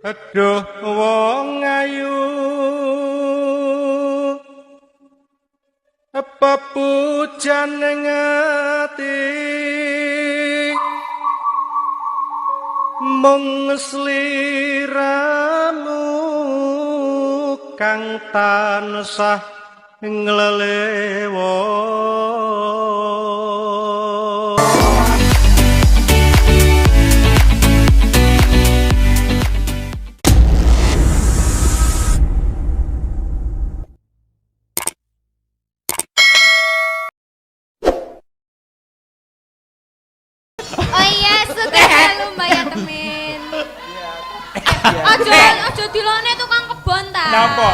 Aduh wong ayu apa pujan ngati mung sliramu kang tansah nglelewo. Oh iya, suka lu Mbak ya temen. Aja dilone tukang kebon ta. Napa?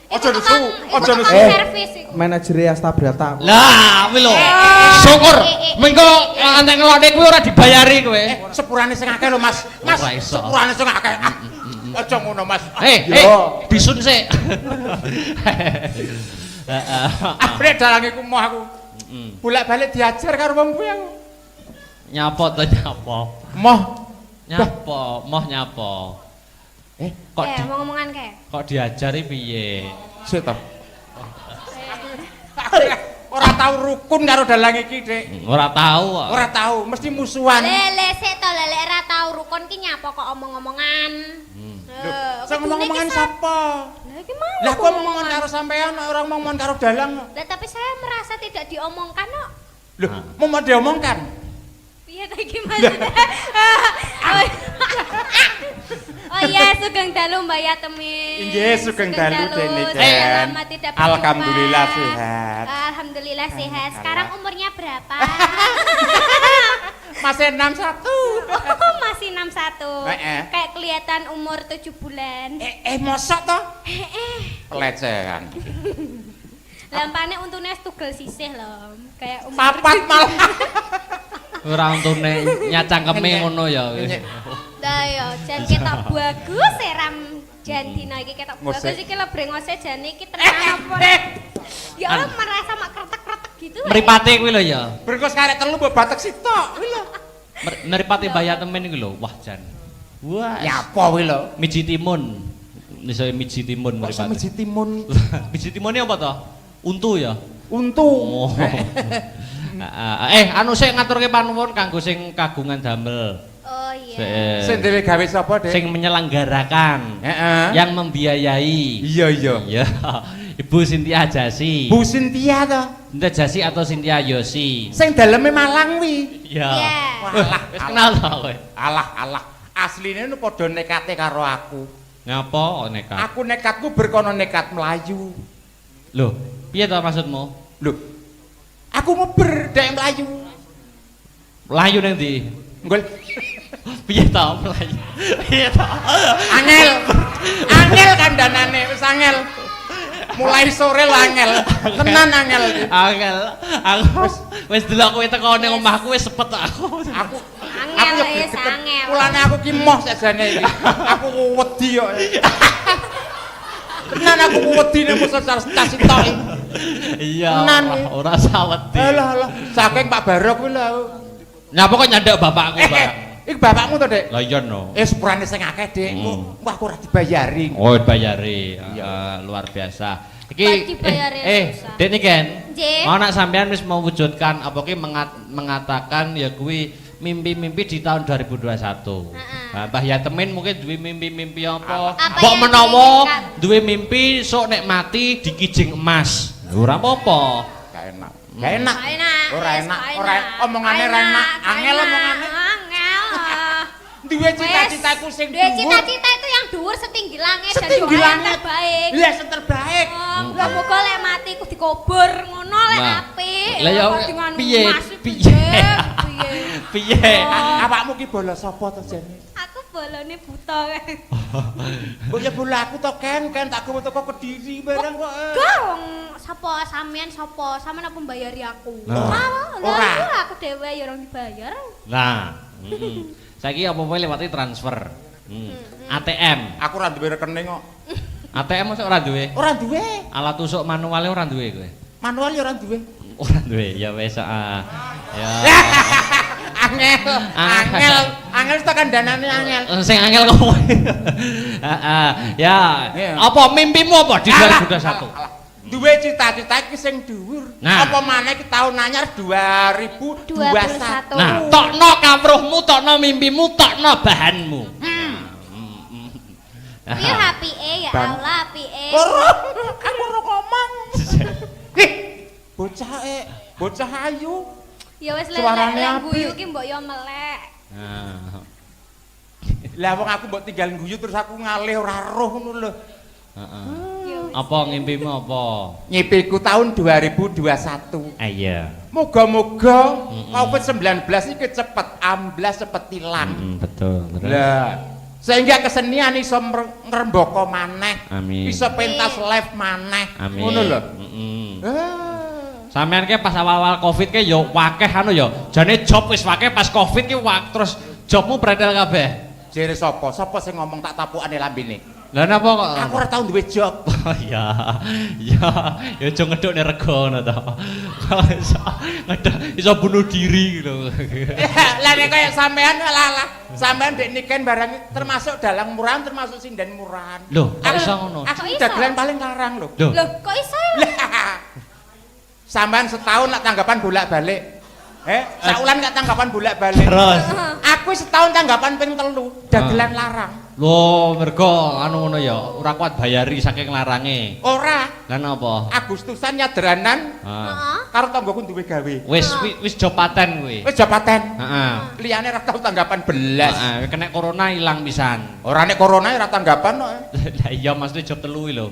Aja nesu, aja nesu. Servis iku. Manajer Astabrata. Lah, kuwi lho. Syukur mengko antek ngelone kuwi ora dibayari kowe. Sepurane sing akeh lho Mas. Mas, Ora iso. sepurane sing akeh. Aja ngono Mas. Bisun sik. Abre dalange ku moh aku. Bolak-balik diajar karo wong kuwi aku. Nyapa to nyapa? Moh Moh nyapa? Kok mau ngomongan kae. kok diajari piye? sik to. Ora tau rukun karo dalang iki, Dik. Ora tahu kok. Ora tau, mesti musuhan. Lele sik to lele ora tau rukun ki nyapa kok omong-omongan. Sing ngomong-ngomongan sapa? Lah iki mau. Lah kok ngomong karo sampean ora ngomong karo dalang. Lah tapi saya merasa tidak diomongkan kok. Lho, mau diomongkan. Piye ta iki maksudnya? Oh iya, sugeng dalu Mbak ya temen. Nggih, sugeng dalu dene, Jen. Selamat tidak berjumpa. Alhamdulillah sehat. Alhamdulillah sehat. Sekarang umurnya berapa? Masih 61. Oh, masih 61. Kayak kelihatan umur 7 bulan. Mosok toh? Pelecehan. Lampane untune tugel sisih lho. Kayak umur Papat malah. Ora untune nyacangkeme ngono ya. Lah ya, jan ketok bagus seram jan dina iki ketok bagus iki lho brengose jan iki tenan apa. Ya Allah merasa mak kretek-kretek gitu. Mripate kuwi lho ya. Berkos karek telu mbok batek sitok kuwi lho. Mripate Mbah Yatemen iki lho. Wah jan. Wah. Nyapa kuwi lho? Miji timun. Iso miji timun mripate. Miji timun. Miji timune apa to? Untu ya. Untu. Oh. Anu sik ngaturke panuwun kanggo sing kagungan damel. Oh iya. Sing dhewe gawe sapa, Dik? Sing menyelenggarakan. Yang membiayai. Iya iya. Iya. Ibu Sintia Jasi. Bu Sintia to. Sintia Jasi atau Sintia Yosi? Sing daleme Malang wi. Iya. Walah, wis kenal to kowe. Alah. Asline nu padha nekate karo aku. Ngapa nekat? Aku nekatku berkono nekat melayu. Loh, piye to maksudmu? Loh. Aku ngeber dek melayu. Melayu ning ndi? Nggol. Piye to melayu? Piye to? Angel. Angel kandhanane wis angel. Mulai sore lho angel. Tenan angel. Angel. Aku wis delok kowe teko ning omahku wis sepet aku. Aku Angel wis angel. Mulane aku ki moh sajane iki. Aku wedi kok. Tenan aku wedi nek mesti tas sitok iki. Iya. Ora sawedi. Alah. Saking Pak Barok kuwi lho. Nyapa kok nyandak bapakku, Pak? Iki bapakmu to, Dik? Lah iya no. Sepurane sing akeh, Dik. Wah, aku ora dibayari. Oh, dibayari. Luar biasa. Iki Dek Niken. Mau nak sampean wis mewujudkan apa ki mengatakan ya kuwi mimpi-mimpi di tahun 2021. Mbah Yatemin mungkin duwe mimpi-mimpi apa? Mbok menawa duwe mimpi sok nek mati dikijing emas. Ora apa-apa. Gak enak. Gak enak. Ora enak. Omongane ra enak. Angel omongane. Angel. Duwe cita-citaku sing dhuwur. Duwe cita-cita itu yang dhuwur setinggi langit dan Setinggi doa yang langit. terbaik. Iya, yang terbaik. Muga-muga lek mati ku dikubur ngono lek apik. Lah ya piye? Piye? Awakmu ki bola sapa to jane? Aku bolone buta kae. Mbok ya bola aku to Ken tak gowo teko Kediri barang kok. Gong, sapa sampean sapa? Sampeyan apa mbayari aku? Ora. Aku dhewe ya orang dibayar. Nah, saiki apa-apa lewati transfer. ATM. Aku ora duwe rekening kok. ATM mosok ora duwe? Ora duwe. Alat tusuk manuale ora duwe kowe? Manual ya ora duwe. Ora duwe, ya wis Ya. Angel tekan danane angel. Sing angel kowe. Heeh. Ya, apa mimpimu apa di 2021? Duwe cita-cita iki sing dhuwur. Apa maneh iki taun anyar 2021. Nah, tokno kawruhmu, tokno mimpimu, tokno bahanmu. Piye apike ya Allah, apike. Aku ora ngomong. Bocah ayu. Ya wis lek guyu ki mbok yo melek. Lah wong aku mbok tinggal guyu terus aku ngalih ora roh ngono lho. Heeh. Apa ngimpimu apa? Ngimpiku tahun 2021. Iya. Moga-moga Covid-19 iki cepet amblas cepet ilang. Betul. Lah, sehingga kesenian iso ngrembaka maneh. Amin. Iso pentas live maneh. Ngono lho. Sampeyan ki pas awal-awal Covid ki ya wakeh anu ya. Jane job wis wakeh pas Covid ki terus jobmu pretel kabeh. Jere sapa? Sapa sing ngomong tak tapukane lambene? Lah napa kok aku ora tau duwe job. Oh iya. Ya aja ngedukne rega ngono to. Iso bunuh diri gitu. Lah nek kaya sampean sampean ndek niken barang termasuk dalang murahan termasuk sinden murahan. Lho, kok iso ngono? Aku dagelan paling larang lho. Lho, kok iso? Sampean setahun nak tanggapan bolak-balik. Saulan gak tanggapan bolak-balik. Terus aku setahun tanggapan ping 3, dagelan larang. Lho, mergo anu ngono ya, ora kuat bayari saking larange. Ora. Lah napa? Agustusan nyaderanan. Karo tanggoku duwe gawe. Wis job paten kuwi. Wis job paten. Heeh. Liyane ora tau tanggapan belas. Heeh, kena corona ilang pisan. Ora nek corona ora tanggapan kok. Lah iya maksudnya job 3 lho.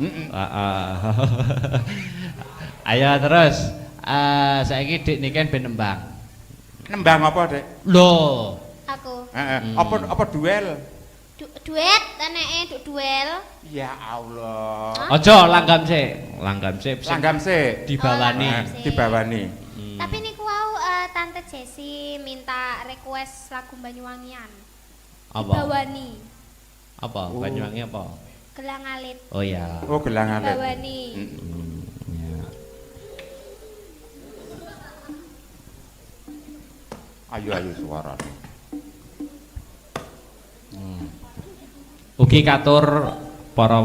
Heeh. Ayo terus. Saiki Dik niken ben nembang. Nembang apa, Dik? Lho. Aku. Heeh. Apa duel? Duet eneke duel. Ya Allah. Aja langgam sik. Langgam sik. Langgam sik. Dibawani. Dibawani. Tapi niku wau Tante Jessi minta request lagu Banyuwangian. Apa? Dibawani. Apa? Banyuwangi apa? Gelang Alit. Oh iya. Oh, Gelang Alit. Dibawani. Ayo suarane. Ugi katur para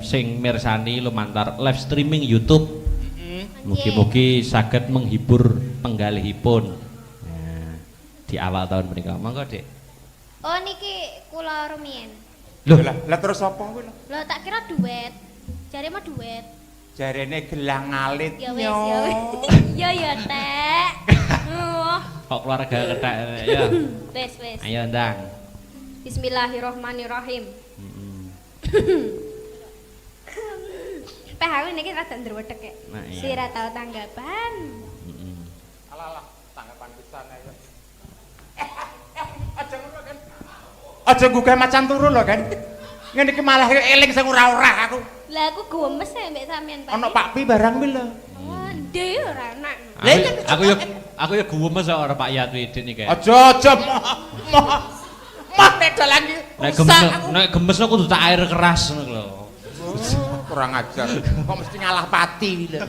sing mirsani lumantar live streaming YouTube. Mugi-mugi saged menghibur penggalihipun. Di awal tahun menika. Monggo, Dik. Oh niki kula rumiyin. Lho, lah terus apa kuwi lho? Lho tak kira duet. Jare mah duet. Jarene Gelang Alit. Ya wis ya wis. Ya Tek. Kok keluarga kethek ya. Wis. Ayo ndang. Bismillahirrahmanirrahim. Aku niki rada ndruwedhek kek. Sira tau tanggapan. Alah tanggapan pisan ayo. Aja ngono kan. Aja gugah macan turu lho kan. Ngene iki malah eling sing ora-ora aku. Lah aku gemes mbek sampean Pak. Ono Pak Pi barang kuwi lho. Ndhe ora enak. Aku ya gumes ora Pak Yat Widit niki. Aja mah nek dalan iki. Nek gemes kudu tak air keras ngono lho. Kurang ajar. Kok mesti ngalah pati lho.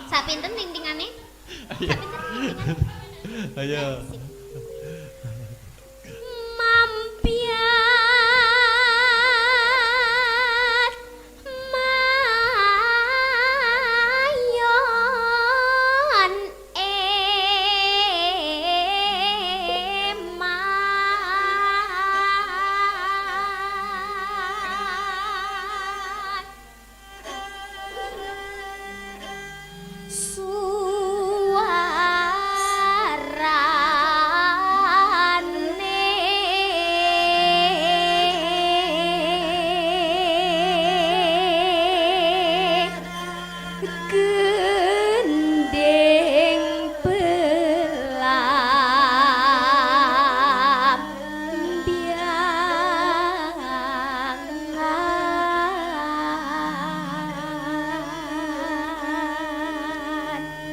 Sak pinten ting-tingane? Ayo.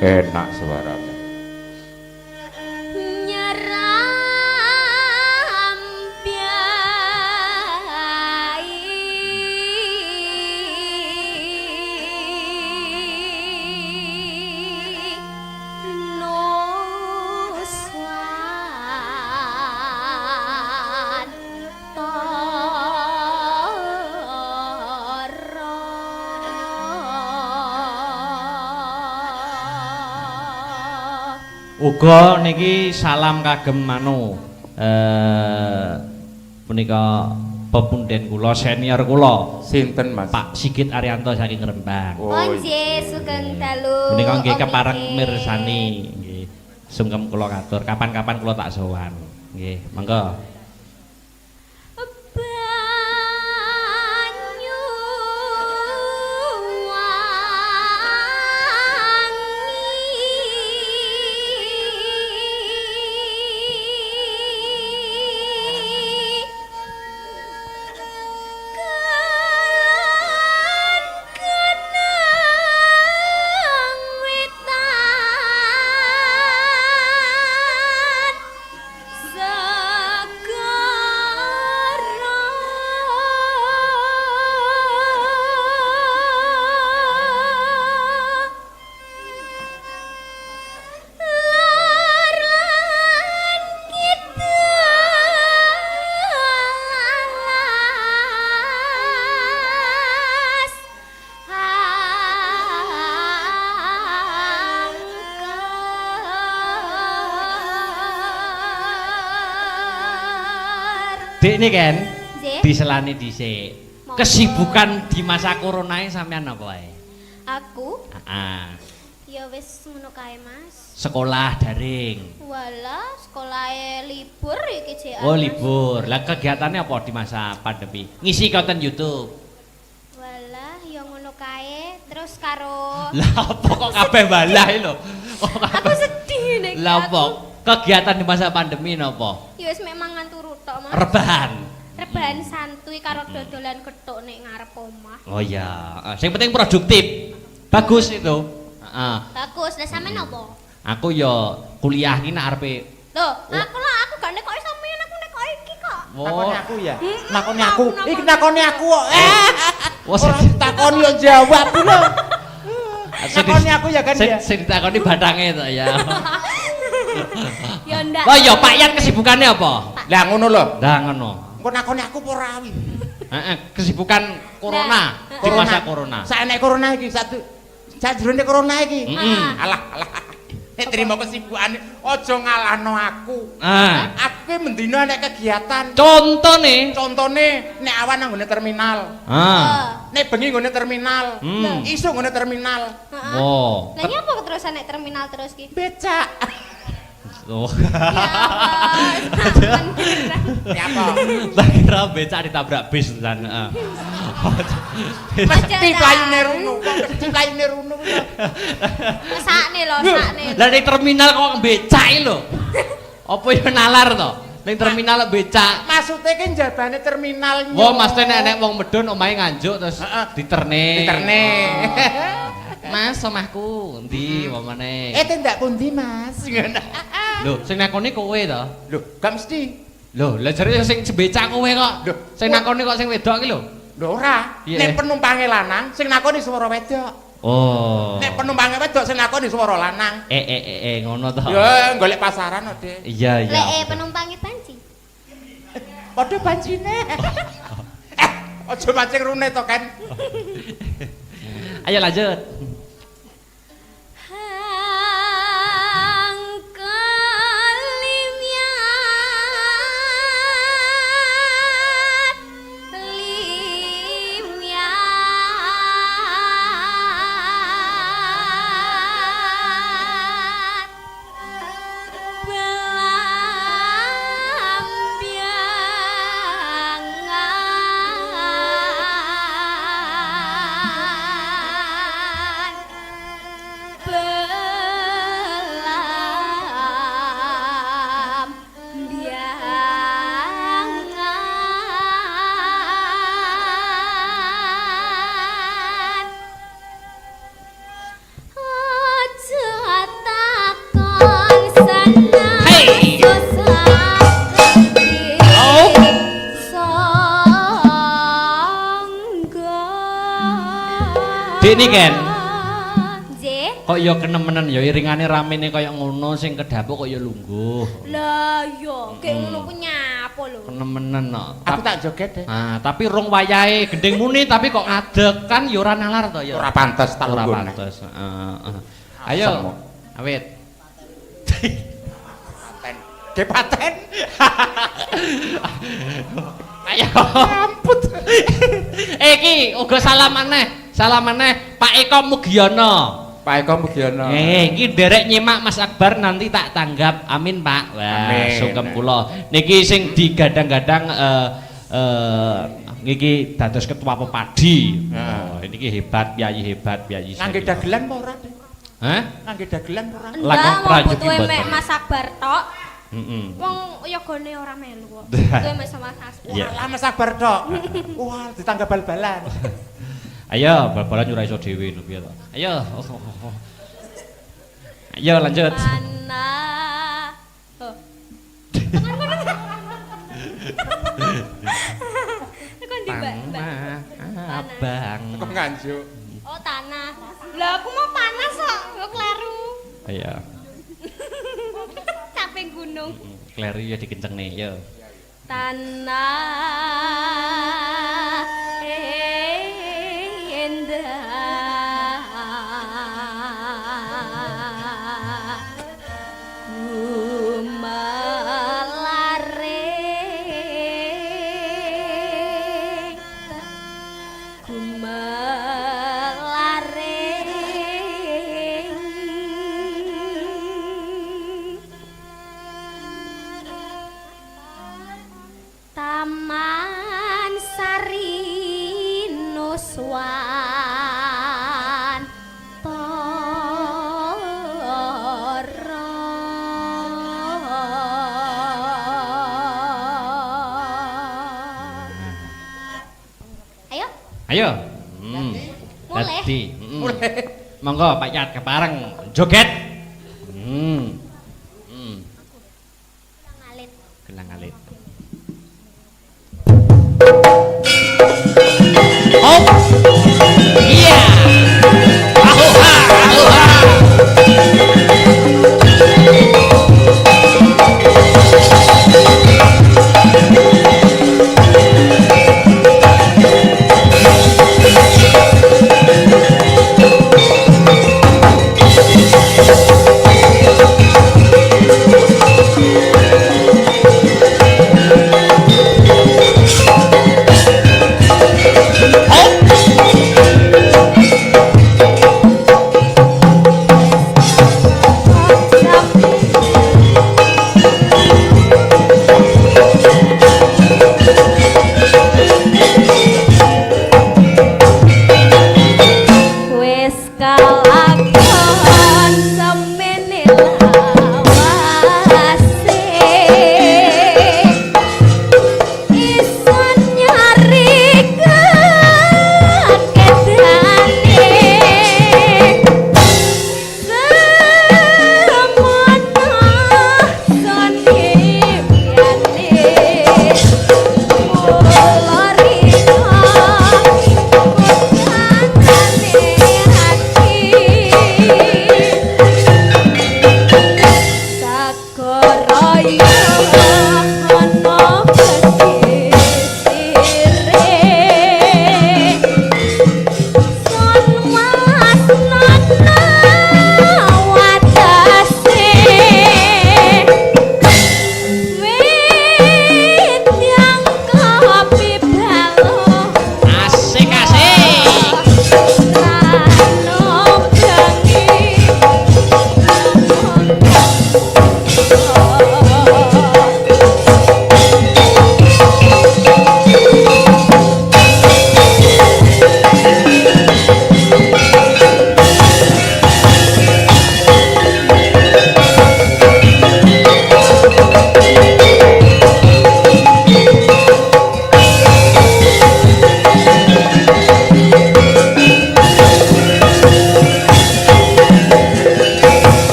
Enak suaranya. Uga niki salam kagem anu punika pepunden kula senior kula. Sinten Mas? Pak Sigit Arianto saking Rembang. Oh nggih, sugeng dalu. Menika nggih Om kepareng Ike. mirsani nggih. Sungkem kula katur, kapan-kapan kula tak sowan. Nggih, monggo. Banyu wangi kenang wetan Dik ini kan Nggih. diselani dhisik. Monggo. Kesibukan di masa corona ini sampean apa wae? Aku Heeh. ya wis ngono kae Mas. Sekolah daring. Walah, sekolahe libur iki jek. Oh, libur. Lah kegiatannya apa di masa pandemi? Ngisi konten YouTube. Walah, ya ngono kae. Terus karo Lah apa kok kabeh balah lho. aku sedih nek Lah apa? Kegiatan di masa pandemi napa? Ya wis mek mangan turu tok Mas. Rebahan. Rebahan santuy karo dodolan gethuk nek ngarep omah. Oh ya, yang penting produktif. Bagus itu. Heeh. Bagus, lah sampean opo? Aku ya kuliah iki nek arepe. Loh, aku gak nekoki sampean, aku nekoki iki kok. Nakoni aku ya. Hmm, Nakoni aku. nakoni. Iki nakoni aku kok. Wes Ora takoni yo jawab lho. Nakoni aku ya kan ya. Sing ditakoni bathange to ya. Ya ndak. Oh ya Pak Yan kesibukannya apa? Lah ngono lho. Lah ngono. Engko nakoni aku apa ora wi? Heeh, kesibukan corona Nah, di masa corona. Saenek corona iki sajrone corona iki. Heeh. Alah. Nek trimo kesibukane aja ngalahno aku. Ah. Aku ki mendina nek kegiatan. Contone. Contone nek awan nang nggone terminal. Ah. Nek bengi nggone terminal. Hmm. Isu nggone terminal. Heeh. Oh. Lah nyapa keterusan nek terminal terus ki? Becak. Oh. Ya Allah, sampean beneran. Ya apa? Tak kira becak ditabrak bis lan. Heeh. Mesti playune runo, mesti playune runo. Sakne lho, sakne. Lah ning terminal kok becak iki lho. Apa ya nalar to? Ning terminal becak. Maksudnya ki jabane terminal. Wah, mesti nek wong medun omahe nganjuk terus diterne. Diterne. Mas, omahku endi wamane? Tindak pundi, Mas? Ngono. Lho, sing nakoni kowe to? Lho, gak mesti. Lho, lah jare sing becak kowe kok. Lho, Sing nakoni kok sing wedok iki lho. Lho ora. Iya. Nek penumpange lanang, sing nakoni swara wedok. Oh. Nek penumpange wedok, sing nakoni swara lanang. Ngono to. Ya, golek pasaran kok, Dik. Iya, iya. Lek penumpange panci. Padha bancine. Aja mancing rune to, Ken. Ayo lanjut. Ini kan kok ya kenemenen ya iringane ramene kaya ngono sing kedapuk kok ya lungguh. Lah yo kayak ngono ku nyapa lho. Kenemenen kok. Aku tak joget deh. Nah, tapi rong wayahe gending muni tapi kok ngadeg kan ya ora nalar to ya. Ora pantes tak Ora lungguh. pantes. Heeh. Ayo. Awit. Paten. Ge paten. Ayo. Ampun. Iki uga salam maneh Pak Eko Mugiono. Pak Eko Mugiono. Iki derek nyimak Mas Akbar nanti tak tanggap. Amin, Pak. Wah, sungkem kula. Niki sing digadang-gadang niki dados ketua Pepadi. Oh, niki hebat, piyayi Ngangge dagelan apa ora? Hah? Ngangge dagelan apa ora? Langkung prajurit butuhe mboten. mek Mas Akbar tok. Heeh. Wong yogane ora melu kok. Butuhe mek sama Mas Akbar. Iya. Lah Mas Akbar tok. Wah, ditangga bal-balan. Ayo, bal-balan ora iso dhewe lho piye to. Ayo. Ayo lanjut. Mana? Oh. Kon di Mbak. Abang. Kok nganjuk. Oh, tanah. Lah aku mau panas kok, kok kleru. Ayo. Capek gunung. Kleru ya dikenceng nih, yo. Tanah endah gumelaring Taman Sari Nuswan Ayo. Ayo. Mulai. Dadi. Monggo Pak Yat kepareng joget. Ngalit. Gelang alit. Iya. Ahuha, ahuha.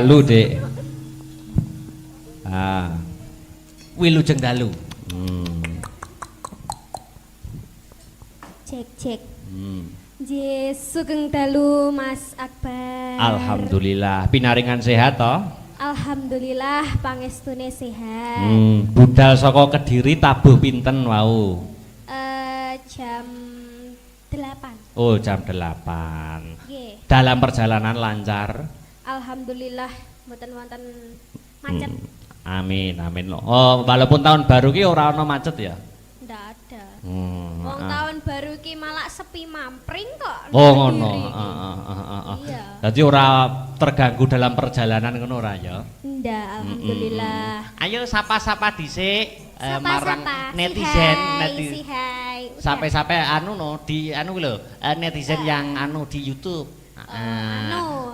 dalu, Dik. Ah. Wilujeng dalu. Cek. Nggih, sugeng dalu Mas Akbar. Alhamdulillah, pinaringan sehat toh? Alhamdulillah pangestune sehat. Budal saka Kediri tabuh pinten wau? Jam 8. Oh, jam 8. Nggih. Dalam perjalanan lancar? Alhamdulillah mboten wonten macet. Amin. Oh, walaupun tahun baru ki ora ana macet ya? Ndak ada. Wong tahun baru ki malah sepi mampring kok. Oh ngono. Iya. Dadi ora terganggu dalam perjalanan ngono ora ya? Ndak, alhamdulillah. Ayo sapa-sapa dhisik marang Sapa-sapa. netizen. Si hai. Sampai anu no di anu lho, netizen yang anu di YouTube.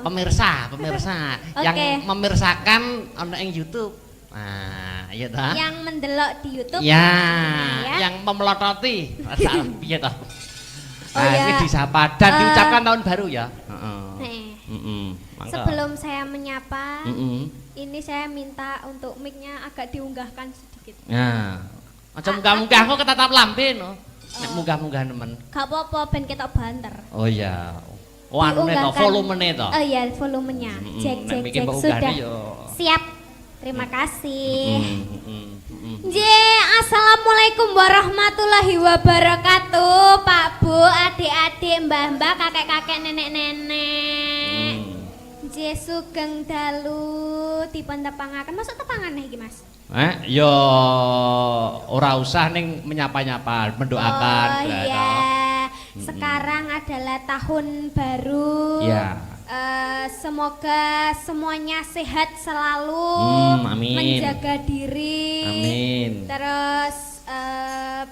Pemirsa yang memirsakan ana ing YouTube. Nah, iya toh? Yang mendelok di YouTube. Ya, yang memelototi. Piye toh? Ini disapa dan diucapkan tahun baru ya. Sebelum saya menyapa, ini saya minta untuk mic-nya agak diunggahkan sedikit. Nah, macam munggah-munggah kok ketatap lambe no. Nek munggah-munggah nemen. Gak apa-apa ben ketok banter. Oh iya. Oh anu to, volumene to. Oh iya, volumenya. Cek sudah. Siap. Terima kasih. Assalamualaikum warahmatullahi wabarakatuh, Pak Bu, adik-adik, mbah-mbah, kakek-kakek, nenek-nenek. Sugeng dalu dipun tepangaken. Masuk tepangan iki, Mas? Yo ora usah ning menyapa-nyapa, mendoakan. Oh iya. Sekarang adalah tahun baru. Iya. Semoga semuanya sehat selalu, amin. Menjaga diri, amin. Terus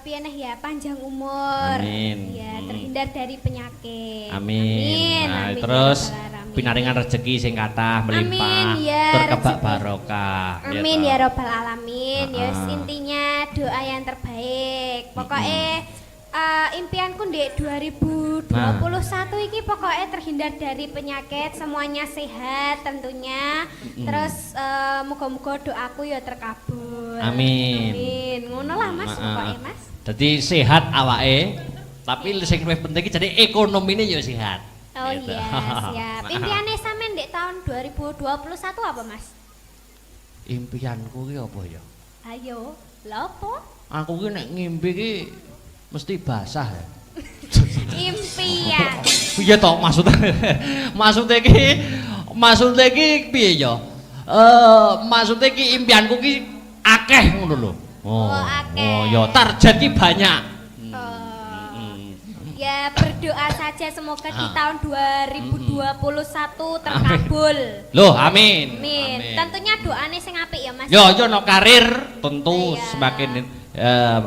pianeh ya panjang umur, amin. Ya terhindar dari penyakit, amin. Nah, amin. Terus pinaringan rezeki sing kathah melimpah, ya, terkebak barokah. Amin ya robbal alamin. Ya intinya doa yang terbaik. Pokoknya impianku di 2021 iki pokoknya terhindar dari penyakit, semuanya sehat tentunya. Terus moga-moga doaku ya terkabul. Amin. Ngono lah Mas, pokoknya Mas. Jadi sehat awake, tapi sing luwih penting jadi ekonomine ya sehat. Oh gitu. Iya, siap. Impiannya sampean di tahun 2021 apa Mas? Impianku ki apa ya? Ayo, lha apa? Aku ki nek ngimpi ki mesti basah ya. Impian. Piye to maksudnya ki piye ya? Maksudnya ki impianku ki akeh ngono lho. Akeh. Oh ya target ki banyak. Ya berdoa saja semoga di tahun 2021 terkabul. Loh, amin. Amin. Tentunya doane sing apik ya Mas. Yo no karir tentu semakin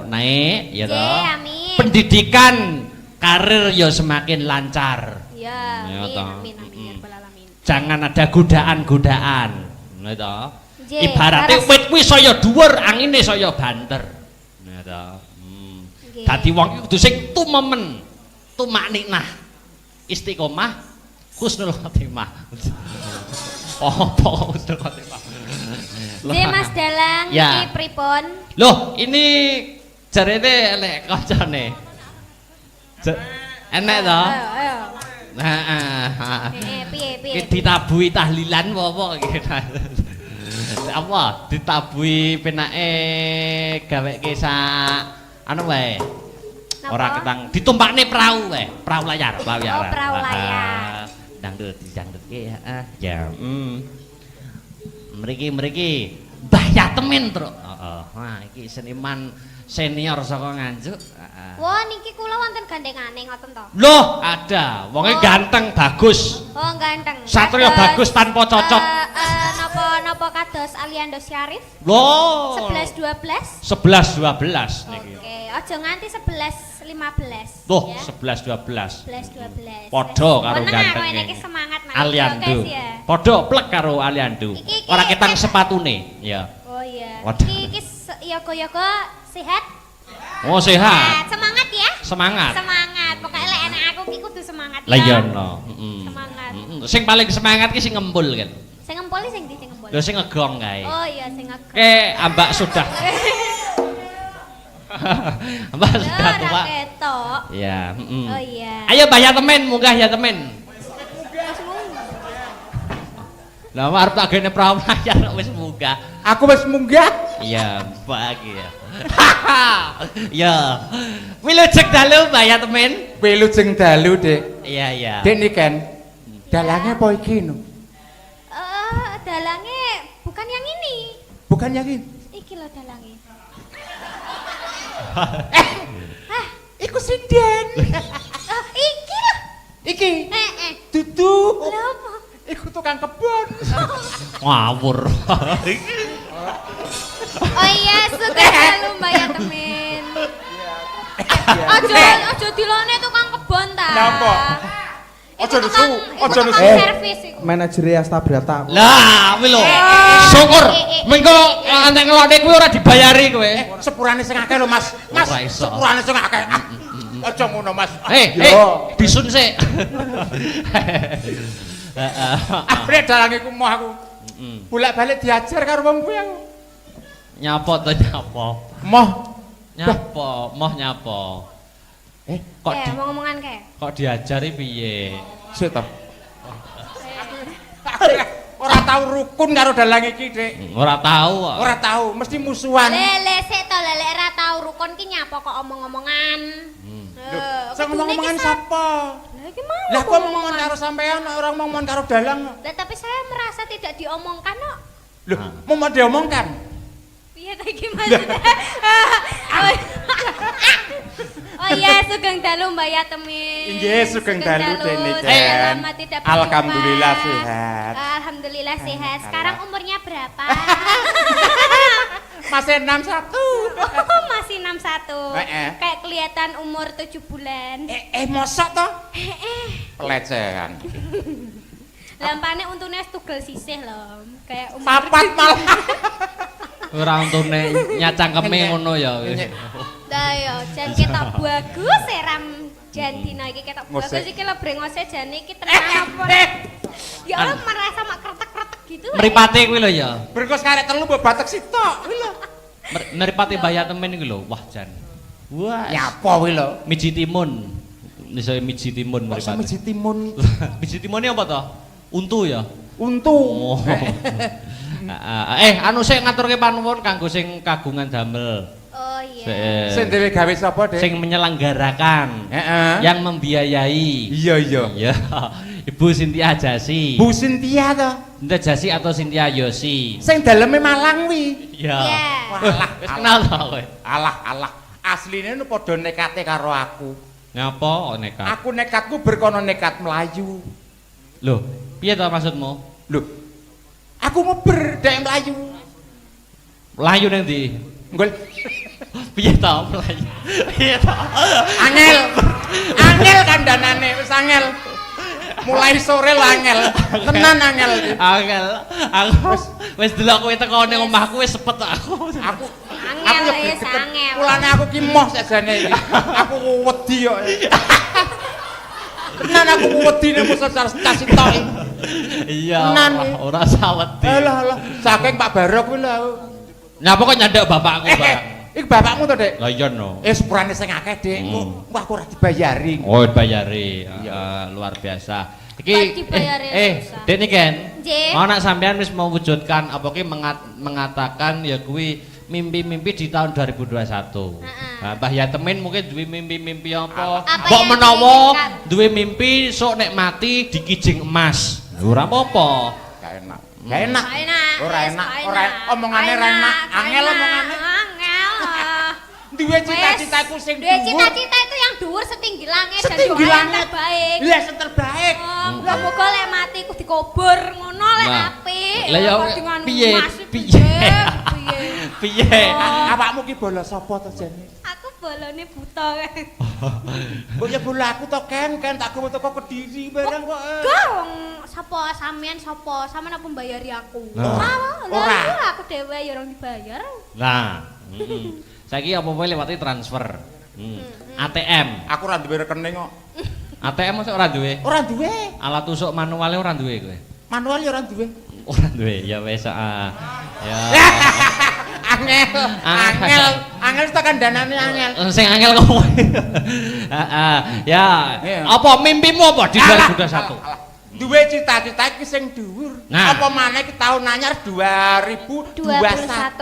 naik ya toh. Amin. Pendidikan karir ya semakin lancar. Ya, amin ya rabbal alamin. Jangan ada godaan-godaan. Ngono toh. Ibaratnya wit kuwi saya dhuwur, angine saya banter. Ngono toh. Dadi wong iki kudu sing tumemen, tumakninah, istiqomah, husnul khotimah. Apa husnul khotimah? Mas Dalang iki pripun? Loh, ini jarene elek kancane. Enek to? Ayo. Nah, piye? Ditabuhi tahlilan apa iki? Apa? Ditabuhi penake gaweke sak anu wae. Ora ketang ditumpakne perahu wae, perahu layar. Oh, perahu layar. Dangdut ki ya. Mriki Mbah Yatemin, Truk. Heeh. Wah, iki seniman senior saka Nganjuk. Wah, niki kula wonten gandengane ngoten to. Loh, ada. Wonge ganteng, bagus. Oh, ganteng. Satria bagus tanpa cocok. Napa kados Aliando Syarif? Loh. 11 12. 11 12 niki. Oke, aja nganti 11 15. Loh, ya. 11 12. 11 12. Padha karo ganteng. gantenge. Iki semangat Mas. Aliando. Ya. Padha plek karo Aliando. Ora ketang sepatune, ya. Oh iya. Waduh. Iki yoga-yoga sehat? Oh, sehat. Semangat ya? Semangat. Semangat. Pokoknya lek anak aku ki kudu semangat ya. Lah iya no. Semangat. Sing paling semangat ki sing ngembul kan. Sing ngempoli sing ndi sing ngempoli? Lho sing ngegong kae. Oh iya sing ngegong. Ambak sudah. Ambak sudah tua. Ketok. Iya, Oh iya. Ayo Mbah ya temen, munggah ya temen. Lah arep tak gene perahu layar wis munggah. Aku wis munggah. Iya, bahagia. Ya. Wilujeng dalu Mbah ya temen. Wilujeng dalu, Dik. Iya, iya. Dik niken. Dalange apa iki no? Dalange bukan yang ini. Bukan yang ini. Iki lho dalange. Iku sinden. Iki lho. Iki. Dudu. Lha apa? Iku tukang kebon. Ngawur. Oh iya, suka dalu Mbak ya temen. Aja dilone tukang kebon ta. Napa? Aja nesu, aja nesu. Servis iku. Manajere Astabrata. Lah, kuwi lho. Syukur. Mengko antek ngelone kuwi ora dibayari kowe. Sepurane sing akeh lho, Mas. Mas, Ora iso. sepurane sing akeh. Aja ngono, Mas. Bisun sik. Akhire dalange ku moh aku. Bolak-balik diajar karo wong kuwi aku. Nyapa to nyapa? Moh. Moh nyapa? Kok ngomong-ngomongan kae. kok diajari piye? Sik to. Ora tau rukun karo dalang iki, Dik. Ora tahu kok. Ora tau, mesti musuhan. Lele sik to lele ora tau rukun ki nyapa kok omong-omongan. Sing ngomong-omongan sapa? Lah iki mau. Lah kok ngomong karo sampean, ora ngomong karo dalang. Lah tapi saya merasa tidak diomongkan kok. Loh, mau diomongkan? Piye ta iki maksudnya? Oh iya, sugeng dalu Mbak ya temen. Nggih, sugeng dalu Dene. Lama tidak berjumpa. Alhamdulillah sehat. Alhamdulillah sehat. Sekarang umurnya berapa? Masih 61. Oh, masih 61. Heeh. Kayak kelihatan umur 7 bulan. Mosok toh? Pelecehan. Lampane untune tugel sisih lho. Kayak umur Papat malah. Ora untune nyacangkeme ngono ya. Lah yo, jan ketok bagus seram jan dina iki ketok bagus Ngosek. iki lho brengose jane iki tenan apa. Ya Allah merasa mak kretek-kretek gitu. Mripate kuwi lho ya. Berkos karek telu mbok batek sitok kuwi lho. Mripate Mbah ya temen iki lho. Wah jan. Wah. Nyapa kuwi lho? Miji timun. Niso miji timun Kok mripate. miji timun. Miji timunnya apa to? Untu ya. Untu. Oh. Anu sik ngaturke panuwun kanggo sing kagungan damel. Oh iya. Sing dhewe gawe sapa, Dik? Sing menyelenggarakan. Heeh. Yang membiayai. Iya, iya. Iya. Ibu Sintia Jasi. Bu Sintia to. Sintia Jasi atau Sintia Yosi? Sing daleme Malang kuwi. Iya. Iya. Alah, Wis kenal to kowe? alah. Asline nu padha nekate karo aku. Ngapa kok nekat? Aku nekatku berkono nekat melayu. Loh, piye to maksudmu? Loh. Aku ngeber dek melayu. Melayu nang ndi? Nggol. Piye to melayu? Piye to? Angel kandhanane wis angel. Mulai sore lho angel. Tenan angel. Angel. Aku wis delok kowe teko ning omahku wis sepet aku. Aku Angel wis angel. Mulane aku ki moh sajane iki. Aku wedi kok. Tenan aku wedi nek musuh stasi tok. Iya. Tenan. Ora sawedi. Alah. Saking Pak Barok kuwi lho. Nyapa kok nyandek bapakku, Pak? Iki bapakmu to, Dik? Lah iya no. Sepurane sing akeh, Dik. Wah, aku ora dibayari. Oh, dibayari. Luar biasa. Iki susah. Dek niken. Nggih. Mau nak sampean wis mewujudkan apa ki mengatakan ya kuwi mimpi-mimpi di tahun 2021. Nah, Mbah ya temen mungkin duwe mimpi-mimpi apa? Apa Mbok yang menawa diinginkan? duwe mimpi sok nek mati dikijing emas. Ora apa-apa. Gak enak. Gak enak. Ora Wes, enak. gak Ora omongane ra enak. Angel omongane. Angel. Duwe cita-citaku sing Duwe cita-cita itu yang dhuwur setinggi langit dan Setinggi doa yang langit. terbaik. Lah sing terbaik. Muga-muga lek mati ku dikubur ngono lek Nah. apik. Lah ya Dengan piye? emas, Piye? piye? Piye? Awakmu ki bola sapa to jane? Aku bolone buta kae. Mbok ya bola aku to Ken tak gowo teko Kediri barang kok. Gong, sapa sampean sapa? Sampean apa mbayari aku? Nah. Ora. Lah aku dhewe ya ora dibayar. Nah, saiki apa-apa lewati transfer. ATM. Aku ora duwe rekening kok. ATM mosok ora duwe. Ora duwe. Alat tusuk manuale ora duwe kowe. Manual ya ora duwe. Ora duwe ya wis ya. Angel tekan danane angel. Sing angel kowe. Ya. Apa mimpimu apa di 2021? Duwe cita-cita iki sing dhuwur. Apa maneh iki taun anyar 2021.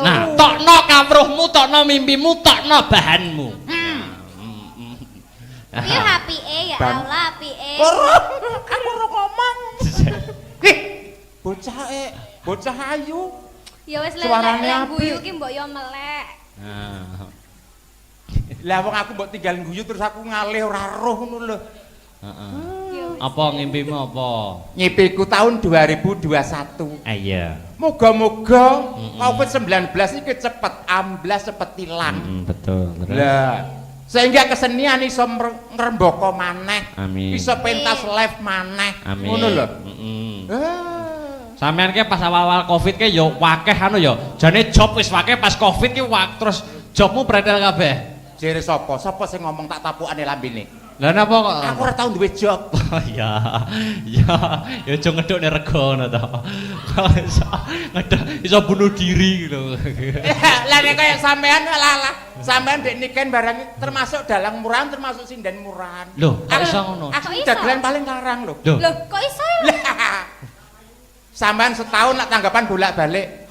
Nah, tokno kawruhmu, tokno mimpimu, tokno bahanmu. Piye apike ya Allah apike. Aku ora ngomong. Bocah ayu. Ya wis Suarane lek guyu ki mbok yo melek. Lah wong aku mbok tinggal guyu terus aku ngalih ora roh ngono lho. Apa ngimpimu apa? Ngimpiku tahun 2021. Iya. Moga-moga Covid-19 iki cepet amblas, cepet ilang. Betul. Lah, sehingga kesenian iso ngrembaka maneh. Amin. Iso pentas live maneh. Ngono lho. Sampeyan ki pas awal-awal Covid ki yo wakeh anu yo. Jane job wis wakeh pas Covid ki terus jobmu pretel kabeh. Jere sapa? Sapa sing ngomong tak tapukane lambene? Lah napa kok? Aku ora tau duwe job. Ya. Ya aja ngedukne rego ngono to. Iso bunuh diri gitu. Lah nek kaya sampean lalah. Sampean ndek niken barang termasuk dalang murahan termasuk sinden murahan. Lho, kok iso ngono? Aku dagelan paling larang lho. Lho, kok iso? Sampean setahun nak tanggapan bolak-balik.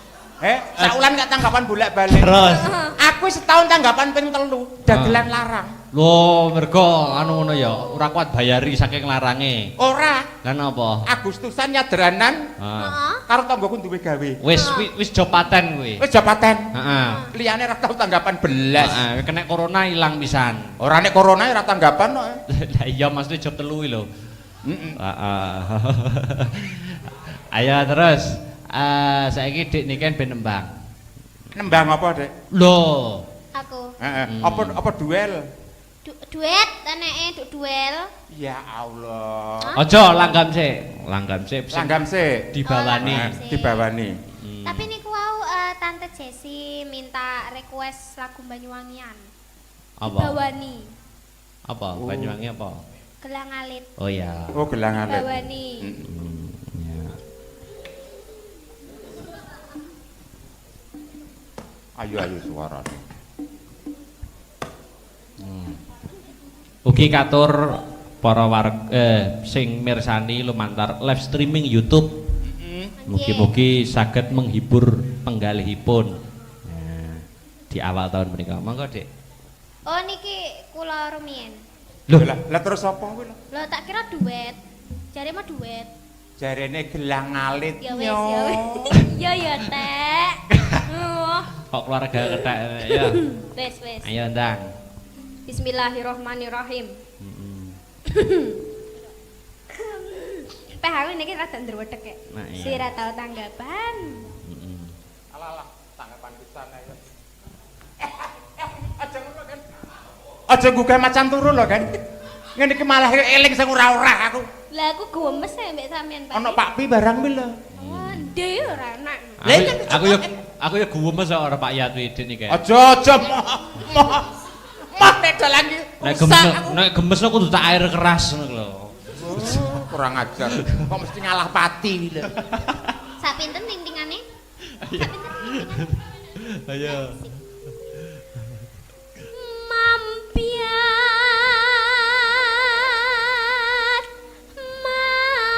Saulan gak tanggapan bolak-balik. Terus aku setahun tanggapan ping 3, dagelan larang. Lho, mergo anu ngono ya, ora kuat bayari saking larange. Ora. Lah napa? Agustusan nyaderanan. Karo tanggoku duwe gawe. Wis job paten kuwi. Wis job paten. Heeh. Liyane ora tau tanggapan belas. Heeh, kena corona ilang pisan. Ora nek corona ora tanggapan kok. Lah iya mesti job 3 kuwi lho. Heeh. Ayo terus. Saiki Dik niken ben nembang. Nembang apa, Dik? Aku. Apa duel? Duet aneke duel. Ya Allah. Aja langgam sik. Langgam sik. Langgam sik. Dibawani. Dibawani. Tapi niku wau Tante Jessi minta request lagu Banyuwangian. Apa? Dibawani. Apa? Banyuwangi apa? Gelang alit. Oh ya. Oh, gelang alit. Bawani. Ayo suarane. Ugi katur para sing mirsani lumantar live streaming YouTube. Mugi-mugi saged menghibur penggalihipun. Di awal tahun menika. Monggo, Dik. Oh niki kula rumiyin. Lho, lah terus apa kuwi lho? Lho tak kira duet. Jare mah duet. Jarene gelang alit. Ya wis ya wis. Ya ya, Tek. Kok keluarga kethek ya. Wis wis. Ayo ndang. Bismillahirrahmanirrahim. Aku niki rada ndruwedeg kek. Sira tau tanggapan. Alah tanggapan pisan ayo. Aja ngono kan. Aja gugah macan turu lho kan. Ngene iki malah eling sing ora-ora aku. Lah aku gemes mbek sampean Pak. Ono Pak Pi barang pi lho. Ndek ora enak. Aku ya gumes kok ora Pak Yat Widin iki. Aja mah nek dalan iki. Nek gemes kudu tak air keras ngono lho. Kurang ajar. Kok mesti ngalah pati lho. Sak pinten ting-tingane? Sak pinten ting-tingane? Ayo. Mampiat mayon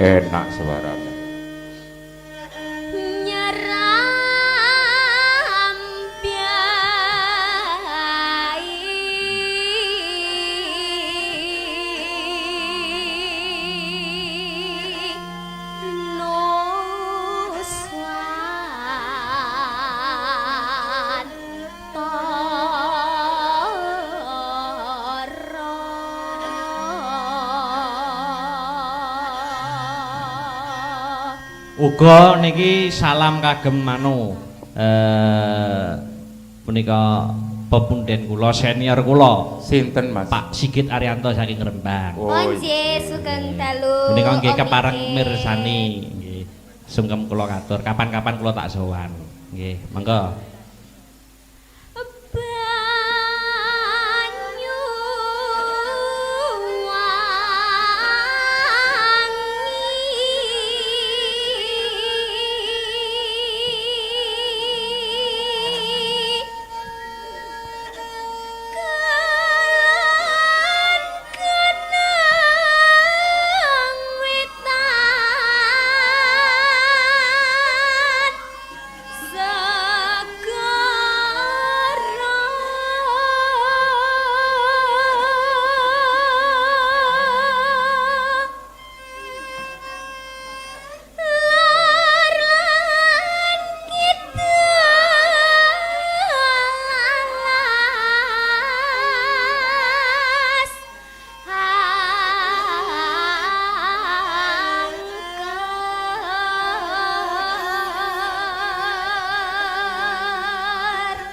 Enak suaranya. Uga niki salam kagem anu punika pepunden kula senior kula. Sinten Mas? Pak Sigit Arianto saking Rembang. Oh nggih sugeng dalu. Punika nggih Om kepareng nggih. mirsani nggih. Sungkem kula katur kapan-kapan kula tak sowan. Nggih, monggo. Banyu wangi kenang wetan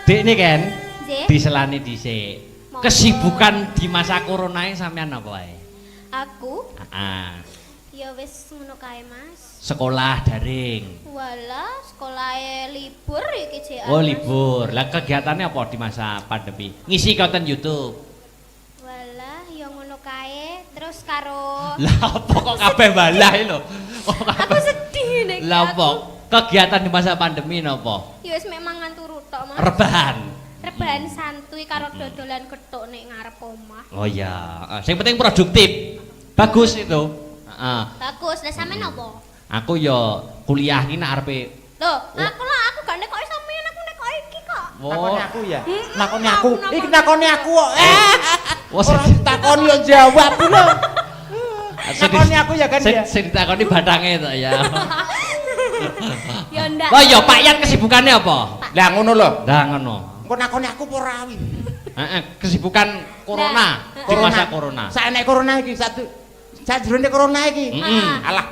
Dik ini kan Nggih. diselani dhisik. Monggo. Kesibukan di masa corona ini sampean apa wae? Aku Heeh. ya wis ngono kae Mas. Sekolah daring. Walah sekolahe libur iki jek. Oh, libur. Lah kegiatannya apa di masa pandemi? Ngisi konten YouTube. Walah ya ngono kae terus karo Lah apa kok kabeh balah lho? aku sedih nek Lah apa? Kegiatan di masa pandemi napa? ya wis mek mangan turu tok Mas. Rebahan. Rebahan santuy karo dodolan gethuk nek ngarep omah. Oh ya, yang penting produktif. Bagus itu. Heeh. Bagus, lah sampean apa? Aku ya kuliah iki nek arepe. Loh, aku gak nekoki sampean, aku nekoki iki kok. Nakoni aku ya. Mm-mm, Nakoni aku. aku Iki nakoni aku kok. Wah, Ora takoni yo jawab lho. Nakoni aku ya kan ya. Sing ditakoni bathange to ya. Ya ndak. Lah ya Pak Yan kesibukannya apa? Lah ngono lho. Lah ngono. Engko nakoni aku apa ora wi? Heeh, kesibukan corona, Nah, di masa corona. Saenek corona iki sajrone corona iki. Heeh. Alah.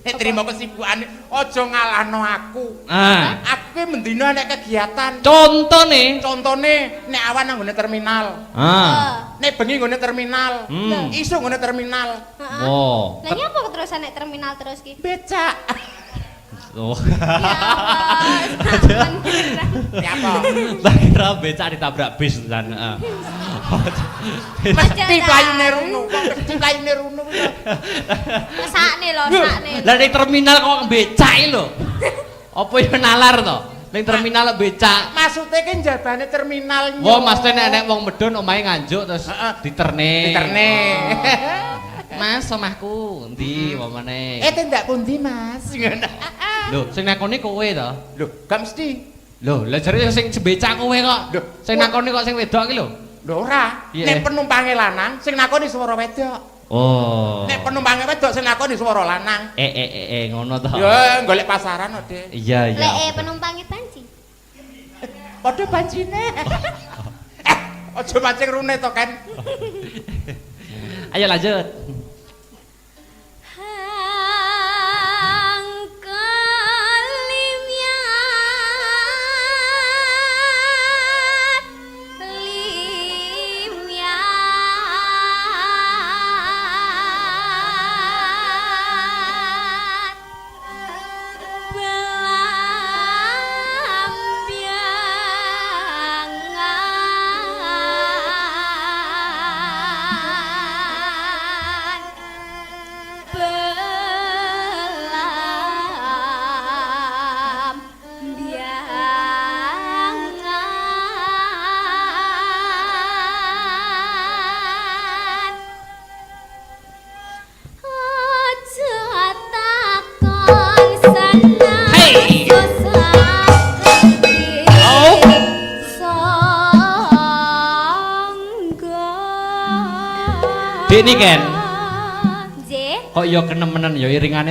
Nek trimo kesibukane aja ngalahno aku. Ah. Aku ki mendina nek kegiatan. Contone. Contone nek awan nang nggone terminal. Ah. Nek bengi nggone terminal. Hmm. Isu nggone terminal. Heeh. Oh. Lah nyapa keterusan nek terminal terus ki? Becak. Oh. Ya Allah. Ya apa? Tak kira becak ditabrak bis dan heeh. Mesti playune runo, mesti playune runo. Sakne lho, sakne. Lah ning terminal kok becak iki lho. Apa yo nalar to? Ning terminal becak. Maksude ki njabane terminal. Wah, maksudnya nek wong medun omahe nganjuk terus diterne. Diterne. Mas, omahku endi wamane? Tindak pundi, Mas? Ngono. Lho, sing nakoni kowe to? Lho, gak mesti. Lho, lah jare sing becak kowe kok. Lho, Sing nakoni kok sing wedok iki lho. Lho ora. Iya. Nek penumpange lanang, sing nakoni swara wedok. Oh. Nek penumpange wedok sing nakoni swara lanang. Ngono to. Ya, golek pasaran kok, Dik. Iya, iya. Lek penumpange banci. Padha bancine. Aja mancing rune to, kan. Ayo lanjut. Dik nih Ken. Nggih. Kok yo kenemenen yo iringane